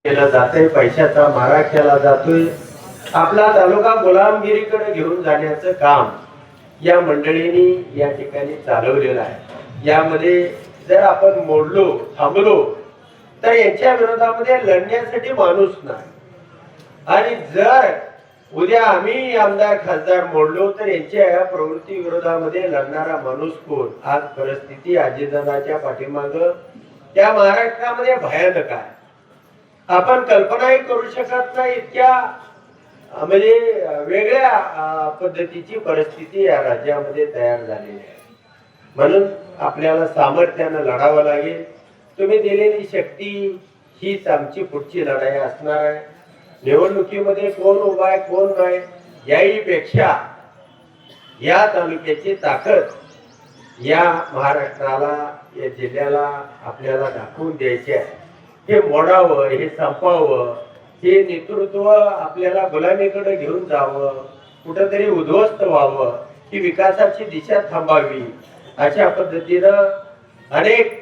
केला जातोय, पैशाचा मारा केला जातोय. आपला तालुका गुलामगिरीकडे घेऊन जाण्याचं काम या मंडळींनी या ठिकाणी चालवलेलं आहे. यामध्ये जर आपण मोडलो थांबलो तर यांच्या विरोधामध्ये लढण्यासाठी माणूस नाही, आणि जर उद्या आम्ही आमदार खासदार मोडलो तर यांच्या या प्रवृत्ती विरोधामध्ये लढणारा माणूस कोण? आज परिस्थिती अजितदादाच्या पाठीमाग त्या महाराष्ट्रामध्ये भयानक आहे. आपण कल्पनाही करू शकत नाही इतक्या म्हणजे वेगळ्या पद्धतीची परिस्थिती या राज्यामध्ये तयार झालेली आहे. म्हणून आपल्याला सामर्थ्यानं लढावं लागेल. तुम्ही दिलेली शक्ती हीच आमची पुढची लढाई असणार आहे. निवडणुकीमध्ये कोण उभा आहे कोण नाही याहीपेक्षा या तालुक्याची ताकद या महाराष्ट्राला या जिल्ह्याला आपल्याला दाखवून द्यायची आहे. हे मोडावं, हे संपावं, हे नेतृत्व आपल्याला गुलामीकडे घेऊन जावं, कुठंतरी उद्ध्वस्त व्हावं, ही विकासाची दिशा थांबावी, अशा पद्धतीनं अनेक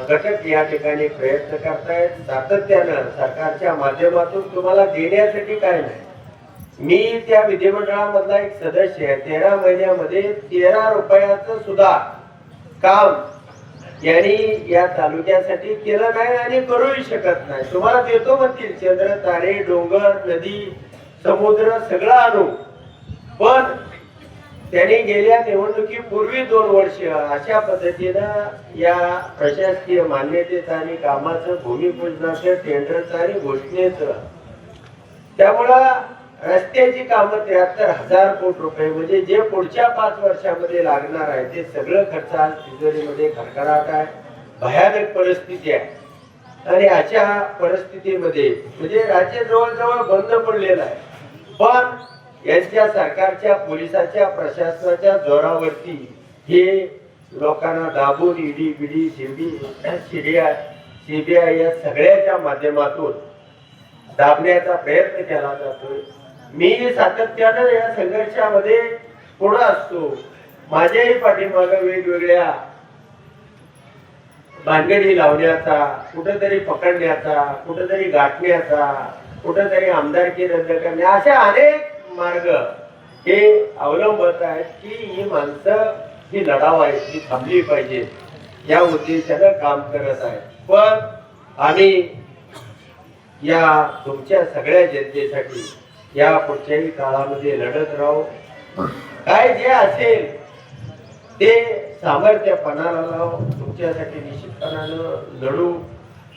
घटक या ठिकाणी प्रयत्न करतायत. सातत्यानं सरकारच्या माध्यमातून तुम्हाला देण्यासाठी काय नाही. मी त्या विधिमंडळामधला एक सदस्य आहे. 13 महिन्यामध्ये 13 रुपयाचं सुद्धा काम यांनी या तालुक्यासाठी केलं नाही आणि करूही शकत नाही. तुम्हाला देतो म्हणतील चंद्र तारे डोंगर नदी समुद्र सगळं आणू, पण त्यांनी गेल्या निवडणुकीपूर्वी 2 वर्ष अशा पद्धतीनं या प्रशासकीय मान्यतेचं आणि कामाचं भूमिपूजनाचं टेंडरचं आणि घोषणेचं, त्यामुळं रस्त्याची कामं 73,000 कोटी रुपये म्हणजे जे पुढच्या 5 वर्षामध्ये लागणार आहे ते सगळं खर्च आज तिजोरीमध्ये खडखडाट आहे. भयानक परिस्थिती आहे. आणि अशा परिस्थितीमध्ये म्हणजे राज्य जवळजवळ बंद पडलेलं आहे, पण यांच्या सरकारच्या पोलिसाच्या प्रशासनाच्या जोरावरती हे लोकांना दाबून ईडी बीडी सीबीआय या सगळ्याच्या माध्यमातून दाबण्याचा प्रयत्न केला जातोय. मी सातत्यानं या संघर्षामध्ये पुढे असतो. माझ्याही पाठीमागे वेगवेगळ्या भानगडी लावण्याचा, कुठेतरी पकडण्याचा, कुठेतरी गाठण्याचा, कुठेतरी आमदारकी रद्द करण्या, अशा अनेक मार्ग हे अवलंबत आहेत की ही माणसं ही लढाव आहेत, ही थांबली पाहिजे या उद्देशानं काम करत आहेत. पण आम्ही या तुमच्या सगळ्या जनतेसाठी या पुढच्याही काळामध्ये लढत राहू. काय जे असेल ते सामर्थ्यपणाला लावू, तुमच्यासाठी निश्चितपणानं लढू.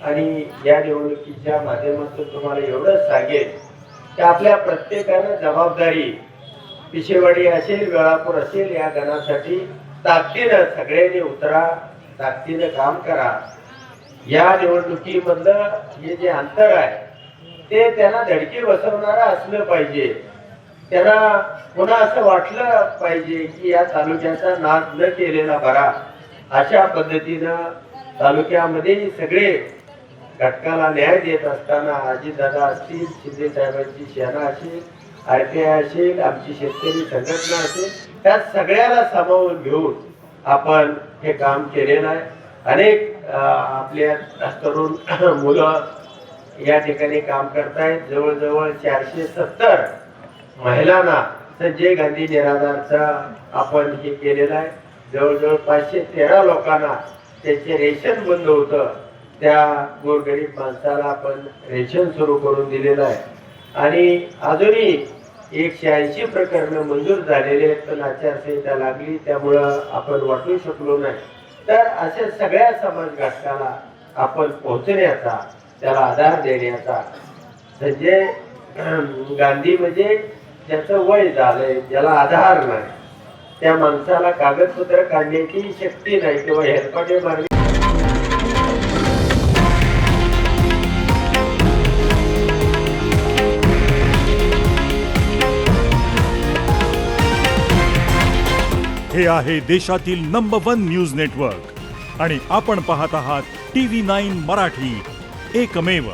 आणि या निवडणुकीच्या माध्यमातून तुम्हाला एवढंच सांगेल की आपल्या प्रत्येकानं जबाबदारी, पिशेवाडी असेल वेळापूर असेल, या गणासाठी ताकदीनं सगळ्यांनी उतरा, ताकदीनं काम करा. या निवडणुकीमधलं हे जे अंतर आहे ते त्यांना धडकी बसवणारं असलं पाहिजे. त्यांना पुन्हा असं वाटलं पाहिजे की या तालुक्याचा नाद न केलेला बरा. अशा पद्धतीनं तालुक्यामध्ये सगळे घटकाला न्याय देत असताना अजितदादा असतील, शिंदे साहेबांची सेना असेल, RPI असेल, आमची शेतकरी संघटना असेल, त्या सगळ्याला सामावून घेऊन आपण हे काम केलेलं आहे. अनेक आपल्या तरुण मुलं या ठिकाणी काम करतायत. जवळजवळ 470 महिलांना संजय गांधी निराधारचा आपण हे केलेलं आहे. जवळजवळ 513 लोकांना त्याचे रेशन बंद होतं, त्या गोरगरीब माणसाला आपण रेशन सुरू करून दिलेलं आहे. आणि अजूनही 180 प्रकरणं मंजूर झालेले आहेत, पण आचारसंहिता लागली त्यामुळं आपण वाटू शकलो नाही. तर अशा सगळ्या समाज घटकाला आपण पोहोचण्याचा, त्याला आधार देण्याचा, संजय गांधी म्हणजे ज्याचं वय झालंय, ज्याला आधार नाही, त्या माणसाला कागदपत्र काढण्याची शक्ती नाही किंवा हेलपाटे मारणे. हे आहे देशातील नंबर 1 न्यूज नेटवर्क आणि आपण पाहत आहात TV9 मराठी, एकमेव.